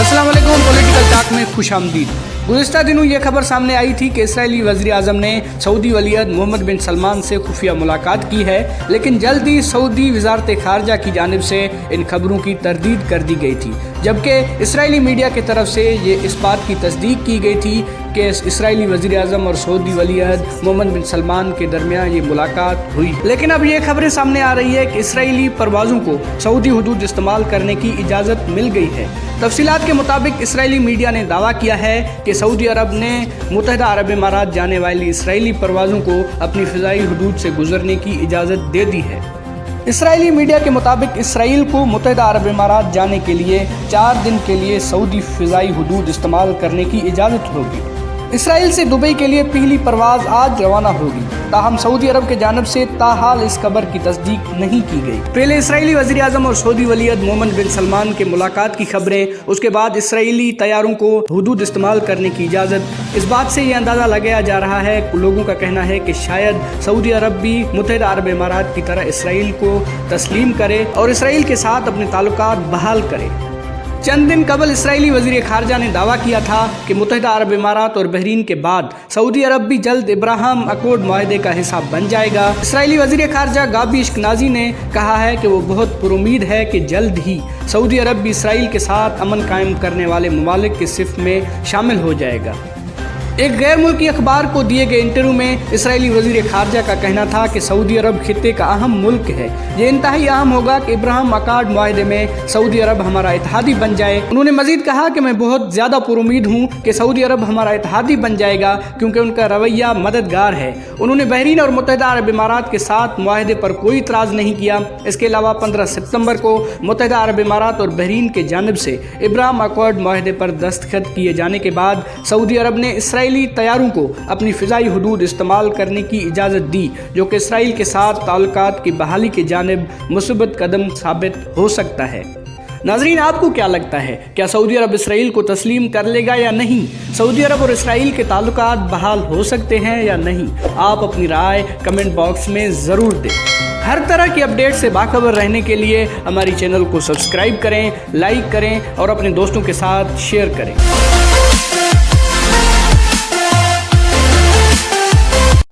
अस्सलाम वालेकुम। Political talk में खुशामदीद। गुज़िश्ता दिनों ये खबर सामने आई थी कि इसराइली वज़ीर आज़म ने सऊदी वलीअहद मोहम्मद बिन सलमान से खुफिया मुलाकात की है, लेकिन जल्द ही सऊदी वज़ारत ख़ारजा की जानिब से इन खबरों की तरदीद कर दी गई थी, जबकि इसराइली मीडिया की तरफ से ये इस बात की तस्दीक की गई थी कि इसराइली वज़ीर आज़म और सऊदी वलीअहद मोहम्मद बिन सलमान के दरमियान ये मुलाकात हुई। लेकिन अब ये खबरें सामने आ रही है कि इसराइली परवाज़ों को सऊदी हुदूद इस्तेमाल करने की इजाज़त मिल गई है। तफसीलात के मुताबिक इसराइली मीडिया ने दावा किया है कि सऊदी अरब ने मुत्तहिदा अरब इमारात जाने वाली इसराइली परवाज़ों को अपनी फ़िज़ाई हुदूद से गुजरने की इजाज़त दे दी है। इसराइली मीडिया के मुताबिक इसराइल को मुत्तहिदा अरब इमारात जाने के लिए 4 दिन के लिए सऊदी फ़िज़ाई हुदूद इस्तेमाल करने की इजाज़त होगी। इसराइल से दुबई के लिए पहली परवाज़ आज रवाना होगी, ताहम सऊदी अरब की जानिब से ताहाल इस खबर की तस्दीक नहीं की गई। पहले इसराइली वज़ीर आज़म और सऊदी वलीअहद मोहम्मद बिन सलमान के मुलाकात की खबरें, उसके बाद इसराइली तैयारों को हुदूद इस्तेमाल करने की इजाज़त। इस बात से ये अंदाज़ा लगाया जा रहा है, लोगों का कहना है कि शायद सऊदी अरब भी मुत्तहिदा अरब इमारात की तरह इसराइल को तस्लीम करे और इसराइल के साथ अपने ताल्लुकात बहाल करे। चंद दिन कबल इसराइली वज़ीर ख़ारजा ने दावा किया था कि मुत्तहिदा अरब इमारात और बहरीन के बाद सऊदी अरब भी जल्द इब्राहिम अकॉर्ड मुआहदे का हिस्सा बन जाएगा। इसराइली वज़ीर ख़ारजा गाबी इश्कनाज़ी ने कहा है कि वो बहुत पुरुमीद है कि जल्द ही सऊदी अरब भी इसराइल के साथ अमन कायम करने वाले ममालिक की सिफ़ में शामिल हो जाएगा। एक गैर मुल्की अखबार को दिए गए इंटरव्यू में इसराइली वज़ीर ख़ारजा का कहना था कि सऊदी अरब खित्ते का अहम मुल्क है, ये इंतहाई अहम होगा कि इब्राहिम अकॉर्ड मुआहदे में सऊदी अरब हमारा इत्तेहादी बन जाए। उन्होंने मज़ीद कहा कि मैं बहुत ज़्यादा पुरुमीद हूँ कि सऊदी अरब हमारा इत्तेहादी बन जाएगा, क्योंकि उनका रवैया मददगार है। उन्होंने बहरीन और मुत्तहिदा अरब इमारात के साथ मुआहदे पर कोई इतराज़ नहीं किया। इसके अलावा 15 सितंबर को मुत्तहिदा अरब इमारात और बहरीन के जानिब से इब्राहिम अकॉर्ड मुआहदे पर दस्तखत किए जाने के बाद सऊदी अरब ने इसराइली तैयारों को अपनी फ़िज़ाई हुदूद इस्तेमाल करने की इजाज़त दी, जो कि इसराइल के साथ ताल्लुकात की बहाली की जानिब मुस्बत कदम साबित हो सकता है। नाज़रीन, आपको क्या लगता है, क्या सऊदी अरब इसराइल को तस्लीम कर लेगा या नहीं? सऊदी अरब और इसराइल के ताल्लुकात बहाल हो सकते हैं या नहीं? आप अपनी राय कमेंट बॉक्स में ज़रूर दें। हर तरह की अपडेट से बाखबर रहने के लिए हमारी चैनल को सब्सक्राइब करें, लाइक करें और अपने दोस्तों के साथ शेयर करें।